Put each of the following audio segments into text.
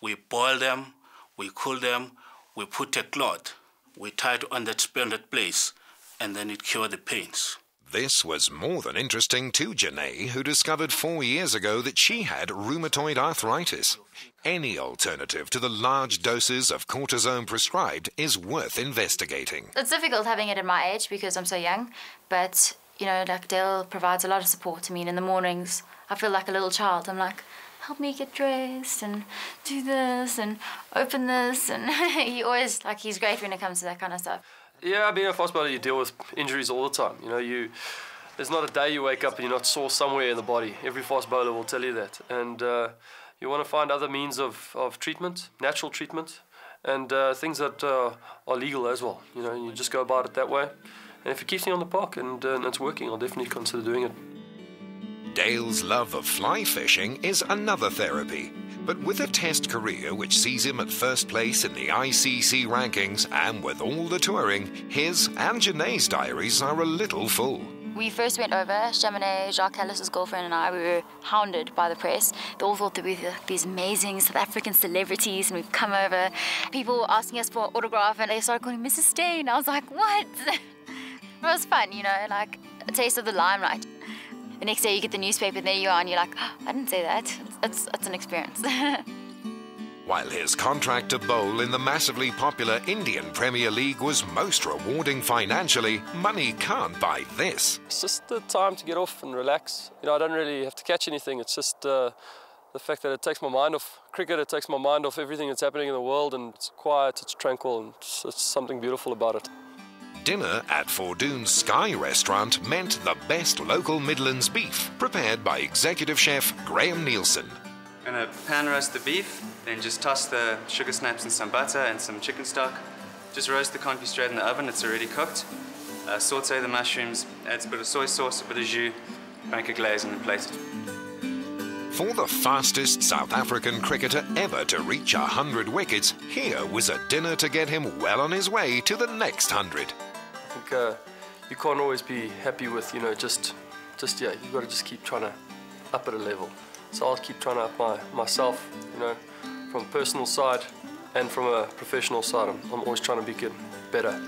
We boil them, we cool them, we put a cloth, we tie it on that suspended place, and then it cures the pains. This was more than interesting to Janae, who discovered 4 years ago that she had rheumatoid arthritis. Any alternative to the large doses of cortisone prescribed is worth investigating. It's difficult having it at my age because I'm so young, but, you know, like Dale provides a lot of support to me. And in the mornings, I feel like a little child. I'm like, help me get dressed and do this and open this. And he's great when it comes to that kind of stuff. Yeah, being a fast bowler, you deal with injuries all the time. You know, there's not a day you wake up and you're not sore somewhere in the body. Every fast bowler will tell you that. And you want to find other means of treatment, natural treatment, and things that are legal as well. You know, you just go about it that way. And if it keeps me on the park and it's working, I'll definitely consider doing it. Dale's love of fly fishing is another therapy. But with a test career which sees him at first place in the ICC rankings and with all the touring, his and Janae's diaries are a little full. We first went over, Chamonix, Jacques Callis' girlfriend and I, we were hounded by the press. They all thought that we were these amazing South African celebrities and we've come over. People were asking us for an autograph and they started calling me Mrs. Stain. I was like, what? It was fun, you know, like a taste of the limelight. The next day you get the newspaper and there you are and you're like, oh, I didn't say that. It's an experience. While his contract to bowl in the massively popular Indian Premier League was most rewarding financially, money can't buy this. It's just the time to get off and relax. You know, I don't really have to catch anything. It's just the fact that it takes my mind off cricket, it takes my mind off everything that's happening in the world, and it's quiet, it's tranquil, and it's something beautiful about it. Dinner at Fordoon's Sky restaurant meant the best local Midlands beef, prepared by executive chef Graham Nielsen. I'm going to pan roast the beef, then just toss the sugar snaps and some butter and some chicken stock. Just roast the confit straight in the oven, it's already cooked. Saute the mushrooms, add a bit of soy sauce, a bit of jus, make a glaze and then plate it. For the fastest South African cricketer ever to reach 100 wickets, here was a dinner to get him well on his way to the next 100. I think you can't always be happy with, you know, just yeah, you've got to just keep trying to up at a level. So I'll keep trying to up myself, you know, from a personal side and from a professional side. I'm always trying to be better.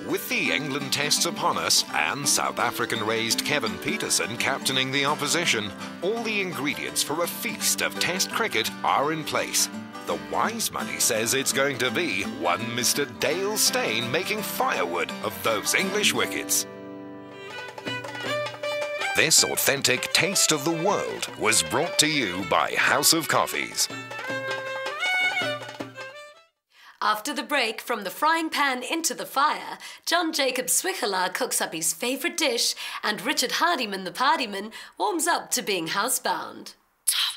With the England tests upon us and South African-raised Kevin Peterson captaining the opposition, all the ingredients for a feast of Test cricket are in place. The wise money says it's going to be one Mr. Dale Steyn making firewood of those English wickets. This authentic taste of the world was brought to you by House of Coffees. After the break, from the frying pan into the fire, John Jacob Zwiegelaar cooks up his favourite dish and Richard Hardiman the Partyman warms up to being housebound. Top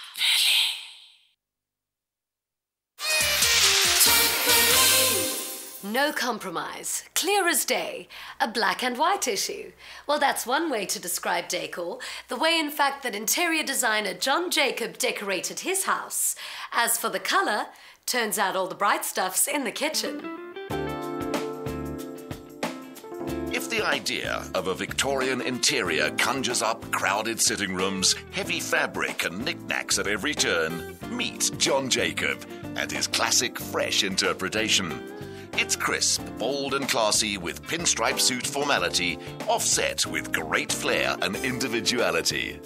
Billy. No compromise, clear as day, a black and white issue. Well, that's one way to describe decor, the way in fact that interior designer John Jacob decorated his house. As for the colour, turns out all the bright stuff's in the kitchen. If the idea of a Victorian interior conjures up crowded sitting rooms, heavy fabric and knickknacks at every turn, meet John Jacob and his classic fresh interpretation. It's crisp, bold and classy with pinstripe suit formality, offset with great flair and individuality.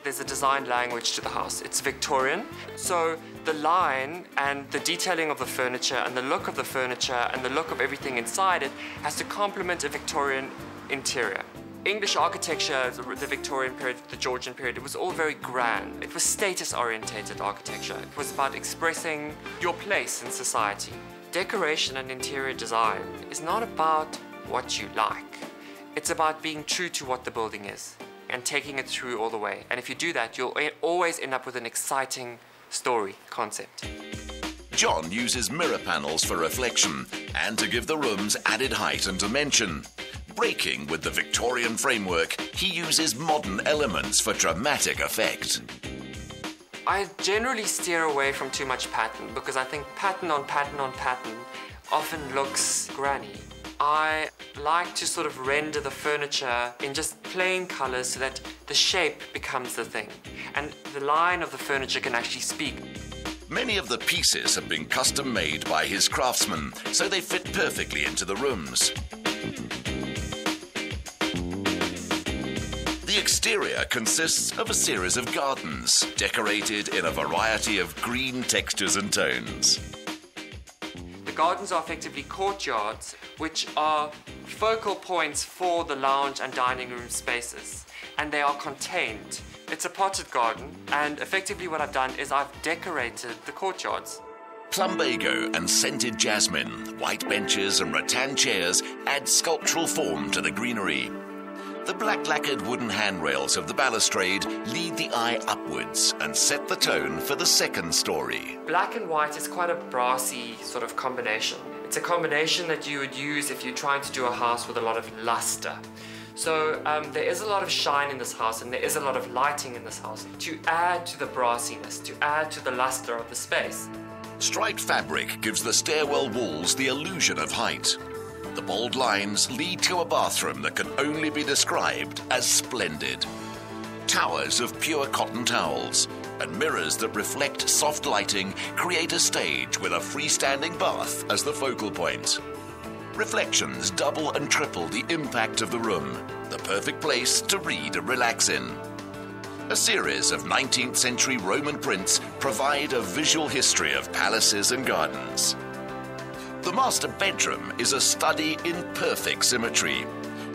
There's a design language to the house. It's Victorian, so the line and the detailing of the furniture and the look of the furniture and the look of everything inside it has to complement a Victorian interior. English architecture, the Victorian period, the Georgian period, it was all very grand. It was status-orientated architecture. It was about expressing your place in society. Decoration and interior design is not about what you like. It's about being true to what the building is and taking it through all the way. And if you do that, you'll always end up with an exciting story concept. John uses mirror panels for reflection and to give the rooms added height and dimension. Breaking with the Victorian framework, he uses modern elements for dramatic effect. I generally steer away from too much pattern because I think pattern on pattern on pattern often looks granny. I like to sort of render the furniture in just plain colors so that the shape becomes the thing. And the line of the furniture can actually speak. Many of the pieces have been custom made by his craftsmen, so they fit perfectly into the rooms. The exterior consists of a series of gardens, decorated in a variety of green textures and tones. The gardens are effectively courtyards, which are focal points for the lounge and dining room spaces, and they are contained. It's a potted garden, and effectively what I've done is I've decorated the courtyards. Plumbago and scented jasmine, white benches and rattan chairs add sculptural form to the greenery. The black lacquered wooden handrails of the balustrade lead the eye upwards and set the tone for the second story. Black and white is quite a brassy sort of combination. It's a combination that you would use if you're trying to do a house with a lot of luster. So there is a lot of shine in this house, and there is a lot of lighting in this house to add to the brassiness, to add to the luster of the space. Striped fabric gives the stairwell walls the illusion of height. The bold lines lead to a bathroom that can only be described as splendid. Towers of pure cotton towels and mirrors that reflect soft lighting create a stage with a freestanding bath as the focal point. Reflections double and triple the impact of the room, the perfect place to read and relax in. A series of 19th century Roman prints provide a visual history of palaces and gardens. The master bedroom is a study in perfect symmetry.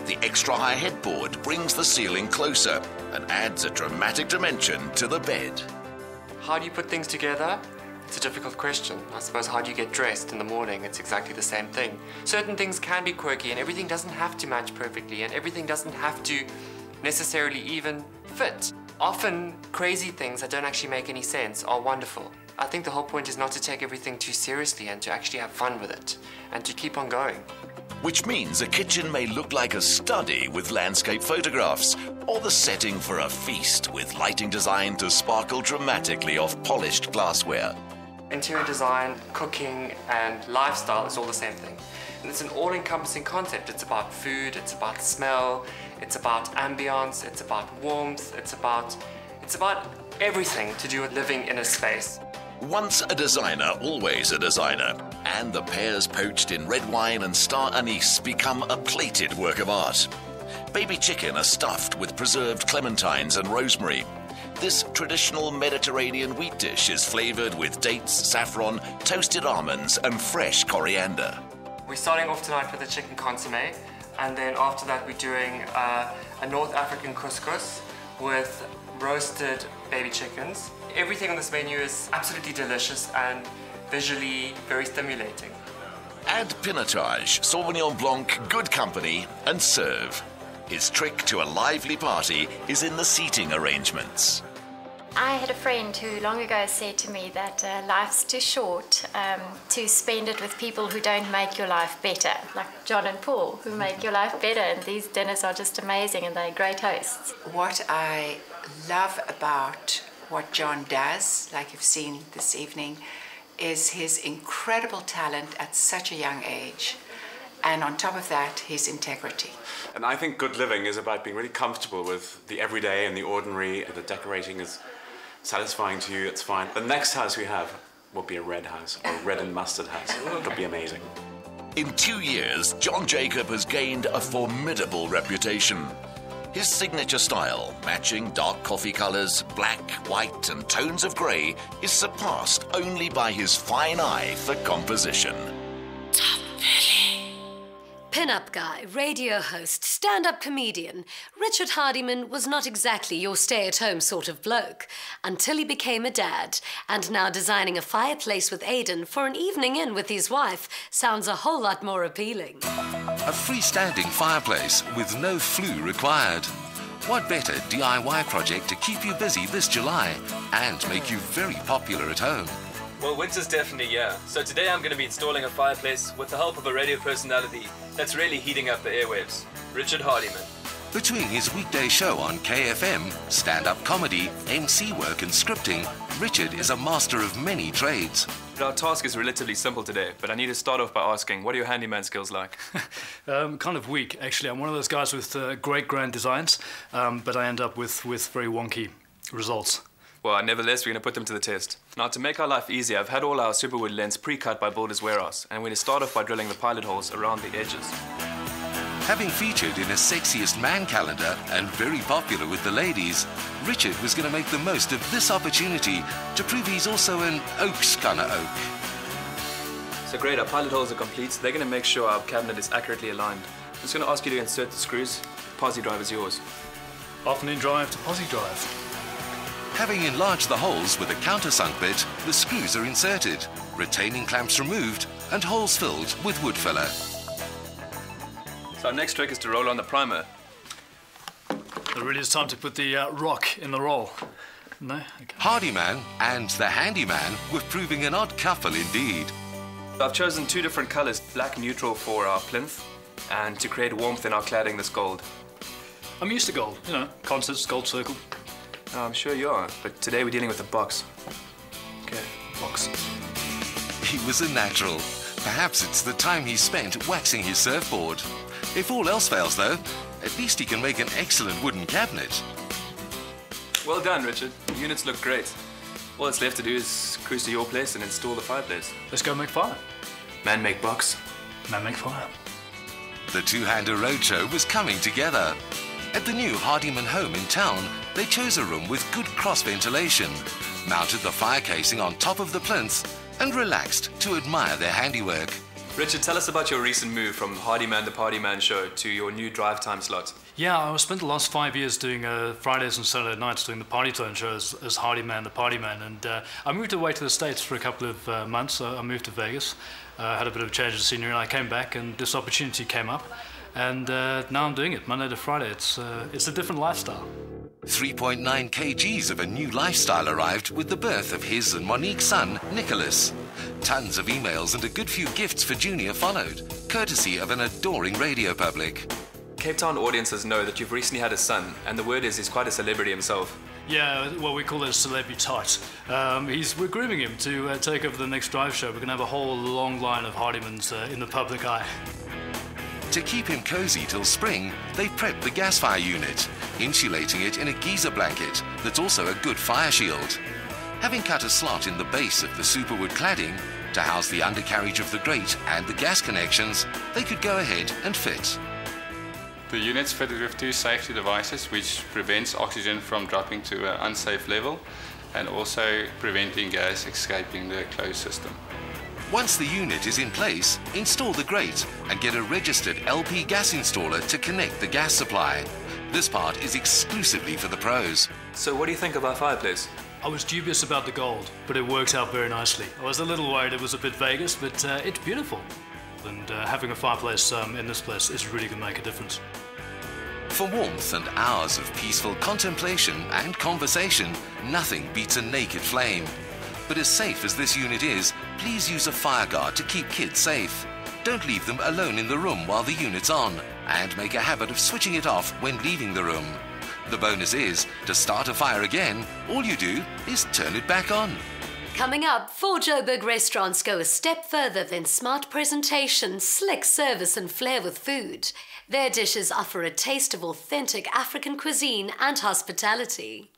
The extra high headboard brings the ceiling closer and adds a dramatic dimension to the bed. How do you put things together? It's a difficult question. I suppose how do you get dressed in the morning? It's exactly the same thing. Certain things can be quirky, and everything doesn't have to match perfectly, and everything doesn't have to necessarily even fit. Often crazy things that don't actually make any sense are wonderful. I think the whole point is not to take everything too seriously and to actually have fun with it and to keep on going. Which means a kitchen may look like a study with landscape photographs, or the setting for a feast with lighting designed to sparkle dramatically off polished glassware. Interior design, cooking, and lifestyle is all the same thing. And it's an all-encompassing concept. It's about food, it's about smell, it's about ambience, it's about warmth, it's about everything to do with living in a space. Once a designer, always a designer, and the pears poached in red wine and star anise become a plated work of art. Baby chicken are stuffed with preserved clementines and rosemary. This traditional Mediterranean wheat dish is flavoured with dates, saffron, toasted almonds and fresh coriander. We're starting off tonight with a chicken consommé, and then after that we're doing a North African couscous with roasted baby chickens. Everything on this menu is absolutely delicious and visually very stimulating. Add pinotage, Sauvignon Blanc, good company, and serve. His trick to a lively party is in the seating arrangements. I had a friend who long ago said to me that life's too short to spend it with people who don't make your life better, like John and Paul, who make your life better, and these dinners are just amazing and they're great hosts. What I love about what John does, like you've seen this evening, is his incredible talent at such a young age, and on top of that, his integrity. And I think good living is about being really comfortable with the everyday and the ordinary. The decorating is satisfying to you, it's fine. The next house we have will be a red house, or a red and mustard house. It'll be amazing. In 2 years, John Jacob has gained a formidable reputation. His signature style, matching dark coffee colours, black, white and tones of grey, is surpassed only by his fine eye for composition. Pin-up guy, radio host, stand-up comedian, Richard Hardiman was not exactly your stay-at-home sort of bloke until he became a dad, and now designing a fireplace with Aidan for an evening in with his wife sounds a whole lot more appealing. A freestanding fireplace with no flue required. What better DIY project to keep you busy this July and make you very popular at home? Well, winter's definitely here, so today I'm going to be installing a fireplace with the help of a radio personality that's really heating up the airwaves, Richard Hardiman. Between his weekday show on KFM, stand-up comedy, MC work and scripting, Richard is a master of many trades. Our task is relatively simple today, but I need to start off by asking, what are your handyman skills like? Kind of weak, actually. I'm one of those guys with great grand designs, but I end up with very wonky results. Well, nevertheless, we're going to put them to the test. Now, to make our life easier, I've had all our superwood lengths pre-cut by Builder's Warehouse, and we're going to start off by drilling the pilot holes around the edges. Having featured in a Sexiest Man calendar and very popular with the ladies, Richard was going to make the most of this opportunity to prove he's also an oaks kind of oak. So great, our pilot holes are complete. They're going to make sure our cabinet is accurately aligned. I'm just going to ask you to insert the screws. Posi drive is yours. Afternoon drive to Posi drive. Having enlarged the holes with a countersunk bit, the screws are inserted, retaining clamps removed, and holes filled with wood filler. So our next trick is to roll on the primer. It really is time to put the rock in the roll. No? Okay. Hardyman and the Handyman were proving an odd couple indeed. I've chosen 2 different colors, black neutral for our plinth, and to create warmth in our cladding, this gold. I'm used to gold, you know, concerts, gold circle. I'm sure you are, but today we're dealing with a box. Okay, box. He was a natural. Perhaps it's the time he spent waxing his surfboard. If all else fails, though, at least he can make an excellent wooden cabinet. Well done, Richard. The units look great. All that's left to do is cruise to your place and install the fireplace. Let's go make fire. Man make box. Man make fire. The two-hander roadshow was coming together. At the new Hardyman home in town, they chose a room with good cross-ventilation, mounted the fire casing on top of the plinth, and relaxed to admire their handiwork. Richard, tell us about your recent move from Hardyman the Party Man show to your new drive time slot. Yeah, I spent the last 5 years doing Fridays and Saturday nights doing the Party Tone show as Hardyman the Party Man, and I moved away to the States for a couple of months. I moved to Vegas, had a bit of a change of scenery, and I came back and this opportunity came up, and now I'm doing it Monday to Friday. It's a different lifestyle. 3.9 kgs of a new lifestyle arrived with the birth of his and Monique's son, Nicholas. Tons of emails and a good few gifts for Junior followed, courtesy of an adoring radio public. Cape Town audiences know that you've recently had a son, and the word is he's quite a celebrity himself. Yeah, well, we call it a celebritate. We're grooming him to take over the next drive show. We're going to have a whole long line of Hardymans in the public eye. To keep him cozy till spring, they prepped the gas fire unit, insulating it in a geyser blanket that's also a good fire shield. Having cut a slot in the base of the superwood cladding to house the undercarriage of the grate and the gas connections, they could go ahead and fit. The unit's fitted with 2 safety devices which prevents oxygen from dropping to an unsafe level and also preventing gas escaping the closed system. Once the unit is in place, install the grate and get a registered LP gas installer to connect the gas supply. This part is exclusively for the pros. So what do you think of our fireplace? I was dubious about the gold, but it worked out very nicely. I was a little worried it was a bit Vegas, but it's beautiful. And having a fireplace in this place is really going to make a difference. For warmth and hours of peaceful contemplation and conversation, nothing beats a naked flame. But as safe as this unit is, please use a fire guard to keep kids safe. Don't leave them alone in the room while the unit's on, and make a habit of switching it off when leaving the room. The bonus is, to start a fire again, all you do is turn it back on. Coming up, 4 Joburg restaurants go a step further than smart presentation, slick service and flair with food. Their dishes offer a taste of authentic African cuisine and hospitality.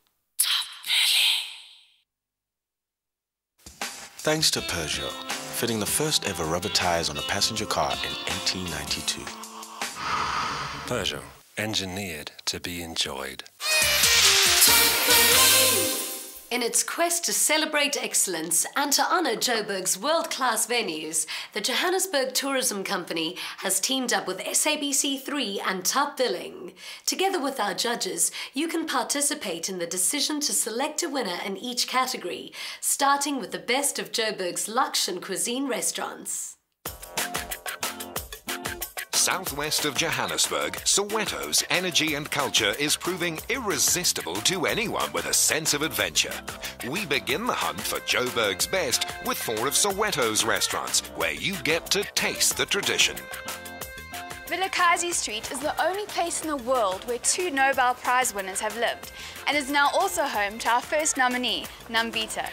Thanks to Peugeot, fitting the first ever rubber tires on a passenger car in 1892. Peugeot, engineered to be enjoyed. In its quest to celebrate excellence and to honour Joburg's world-class venues, the Johannesburg Tourism Company has teamed up with SABC3 and Top Billing. Together with our judges, you can participate in the decision to select a winner in each category, starting with the best of Joburg's luxe and cuisine restaurants. Southwest of Johannesburg, Soweto's energy and culture is proving irresistible to anyone with a sense of adventure. We begin the hunt for Joburg's best with 4 of Soweto's restaurants, where you get to taste the tradition. Vilakazi Street is the only place in the world where 2 Nobel Prize winners have lived, and is now also home to our first nominee, Nambita.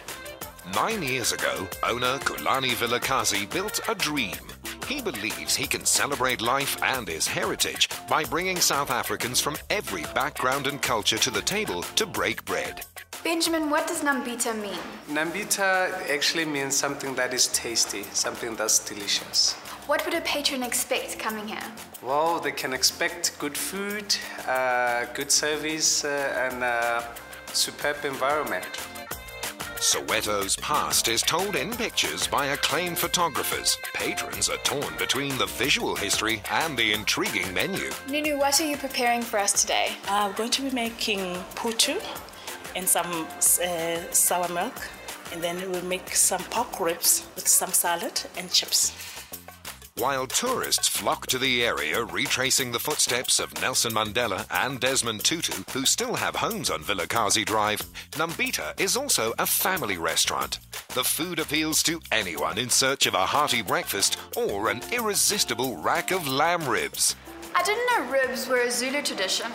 9 years ago, owner Kulani Vilakazi built a dream. He believes he can celebrate life and his heritage by bringing South Africans from every background and culture to the table to break bread. Benjamin, what does Nambita mean? Nambita actually means something that is tasty, something that's delicious. What would a patron expect coming here? Well, they can expect good food, good service, and superb environment. Soweto's past is told in pictures by acclaimed photographers. Patrons are torn between the visual history and the intriguing menu. Nunu, what are you preparing for us today? I'm going to be making putu and some sour milk, and then we'll make some pork ribs with some salad and chips. While tourists flock to the area retracing the footsteps of Nelson Mandela and Desmond Tutu, who still have homes on Vilakazi Drive, Nambita is also a family restaurant. The food appeals to anyone in search of a hearty breakfast or an irresistible rack of lamb ribs. I didn't know ribs were a Zulu tradition.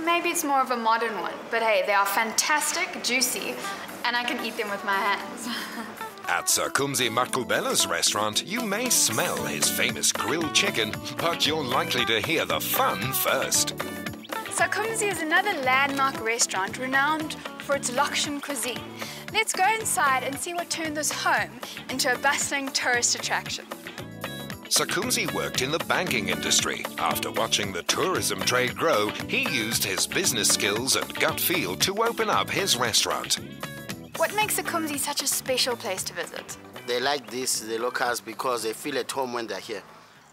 Maybe it's more of a modern one, but hey, they are fantastic, juicy, and I can eat them with my hands. At Sakumzi Makulbela's restaurant, you may smell his famous grilled chicken, but you're likely to hear the fun first. Sakumzi is another landmark restaurant renowned for its Lakshan cuisine. Let's go inside and see what turned this home into a bustling tourist attraction. Sakumzi worked in the banking industry. After watching the tourism trade grow, he used his business skills and gut feel to open up his restaurant. What makes Sakumzi such a special place to visit? They like this, the locals, because they feel at home when they're here.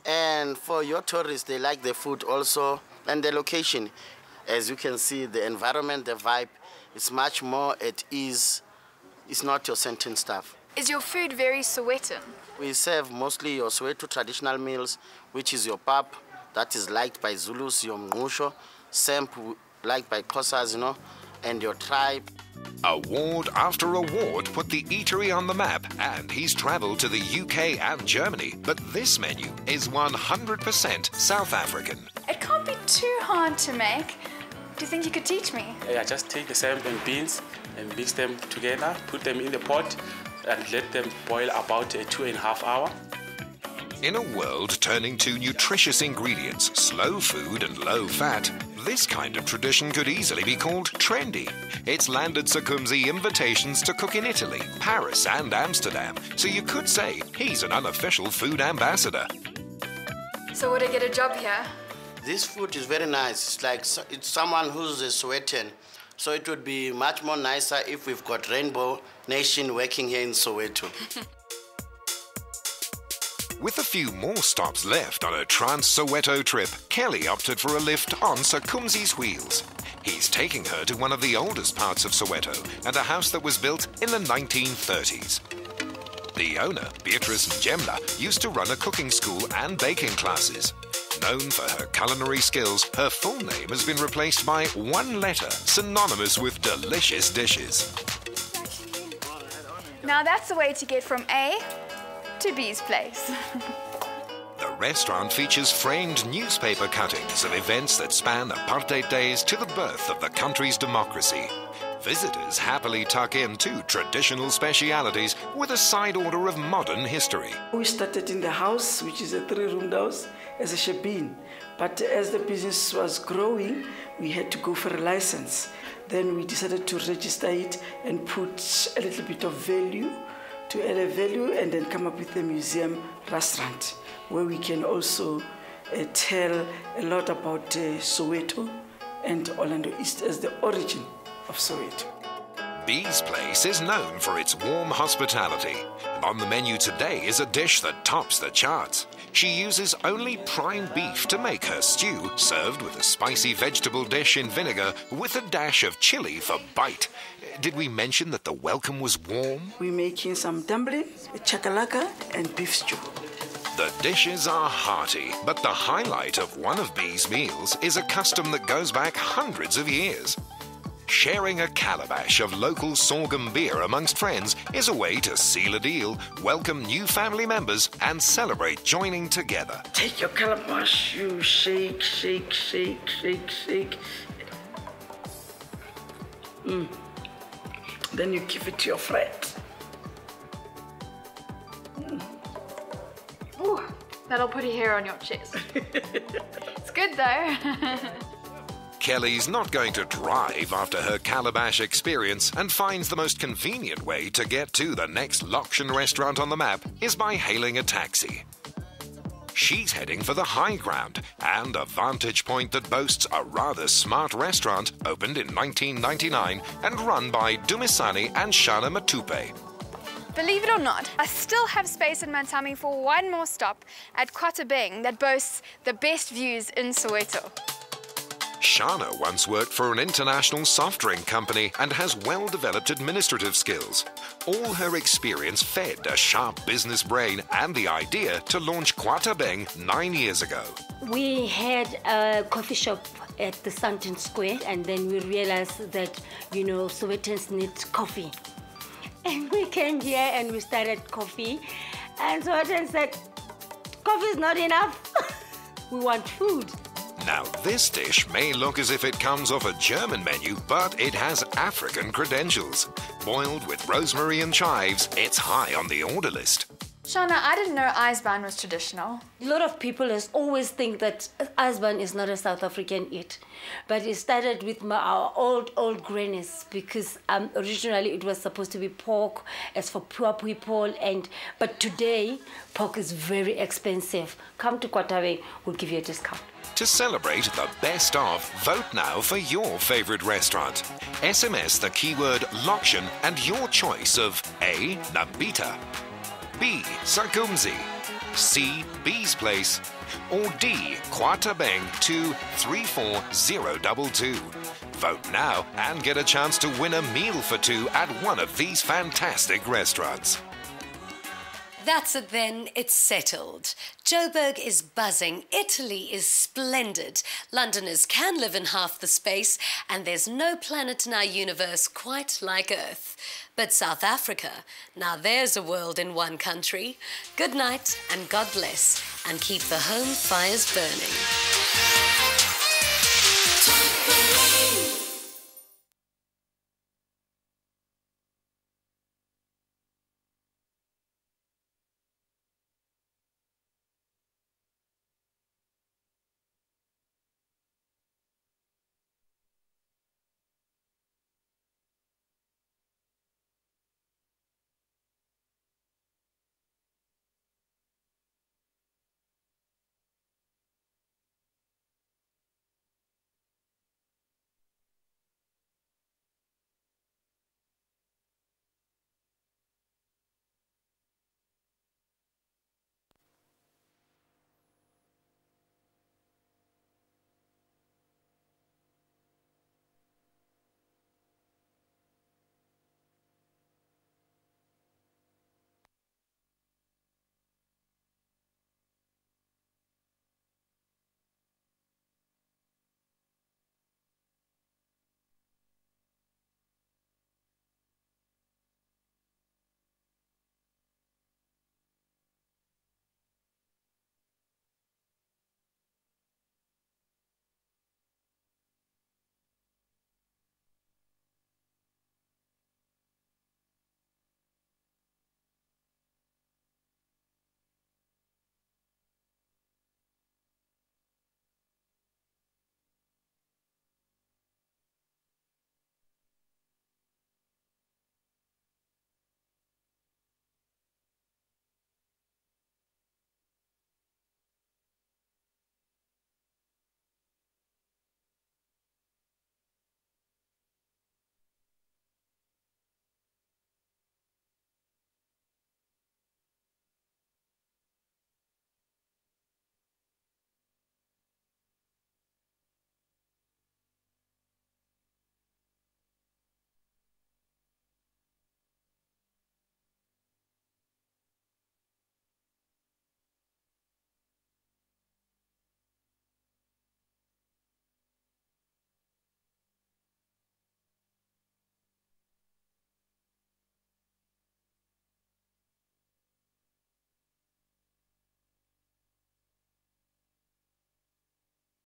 And for your tourists, they like the food also and the location. As you can see, the environment, the vibe, it's much more at ease. It's not your sentence stuff. Is your food very Sowetan? We serve mostly your Soweto traditional meals, which is your pap, that is liked by Zulus, your mngusho, semp, liked by Xhosas, and your tribe. Award after award put the eatery on the map, and he's travelled to the UK and Germany. But this menu is 100% South African. It can't be too hard to make. Do you think you could teach me? Yeah, just take the same beans and mix them together, put them in the pot, and let them boil about 2.5 hours. In a world turning to nutritious ingredients, slow food and low fat, this kind of tradition could easily be called trendy. It's landed Sakumzi invitations to cook in Italy, Paris and Amsterdam, so you could say he's an unofficial food ambassador. So would I get a job here? This food is very nice. It's like it's someone who's a Sowetan. So it would be much more nicer if we've got Rainbow Nation working here in Soweto. With a few more stops left on a trans-Soweto trip, Kelly opted for a lift on Sakumzi's wheels. He's taking her to one of the oldest parts of Soweto and a house that was built in the 1930s. The owner, Beatrice Njemla, used to run a cooking school and baking classes. Known for her culinary skills, her full name has been replaced by one letter synonymous with delicious dishes. Now that's the way to get from A to B's place. The restaurant features framed newspaper cuttings of events that span apartheid days to the birth of the country's democracy. Visitors happily tuck in two traditional specialities with a side order of modern history. We started in the house, which is a 3-roomed house, as a shebeen. But as the business was growing, we had to go for a license. Then we decided to register it and put a little bit of value, to add a value, and then come up with a museum restaurant, where we can also tell a lot about Soweto and Orlando East as the origin of Soweto. B's Place is known for its warm hospitality. On the menu today is a dish that tops the charts. She uses only prime beef to make her stew, served with a spicy vegetable dish in vinegar with a dash of chili for bite. Did we mention that the welcome was warm? We're making some dumplings, chakalaka, and beef stew. The dishes are hearty, but the highlight of one of B's meals is a custom that goes back hundreds of years. Sharing a calabash of local sorghum beer amongst friends is a way to seal a deal, welcome new family members, and celebrate joining together. Take your calabash, you shake, shake, shake, shake, shake. Then you give it to your friend. Ooh, that'll put a hair on your chest. It's good though. Kelly's not going to drive after her Calabash experience and finds the most convenient way to get to the next Lokshan restaurant on the map is by hailing a taxi. She's heading for the high ground and a vantage point that boasts a rather smart restaurant opened in 1999 and run by Dumisani and Shana Matupe. Believe it or not, I still have space in my tummy for one more stop at Quatabeng that boasts the best views in Soweto. Shana once worked for an international soft drink company and has well-developed administrative skills. All her experience fed a sharp business brain and the idea to launch Quatabeng 9 years ago. We had a coffee shop at the Sandton Square, and then we realized that, you know, Sowetans need coffee. And we came here and we started coffee, and Sowetans said, coffee is not enough. We want food. Now, this dish may look as if it comes off a German menu, but it has African credentials. Boiled with rosemary and chives, it's high on the order list. Shana, I didn't know ijsbaan was traditional. A lot of people always think that ijsbaan is not a South African eat, but it started with our old grannies, because originally it was supposed to be pork as for poor people, but today pork is very expensive. Come to Quatabeng, we'll give you a discount. To celebrate the best of, vote now for your favorite restaurant. SMS the keyword Lokshan and your choice of A. Nambita, B. Sakumzi, C. B's Place, or D. Quatabeng to 34022. Vote now and get a chance to win a meal for two at one of these fantastic restaurants. That's it then, it's settled. Joburg is buzzing, Italy is splendid, Londoners can live in half the space, and there's no planet in our universe quite like Earth. But South Africa, now there's a world in one country. Good night and God bless, and keep the home fires burning.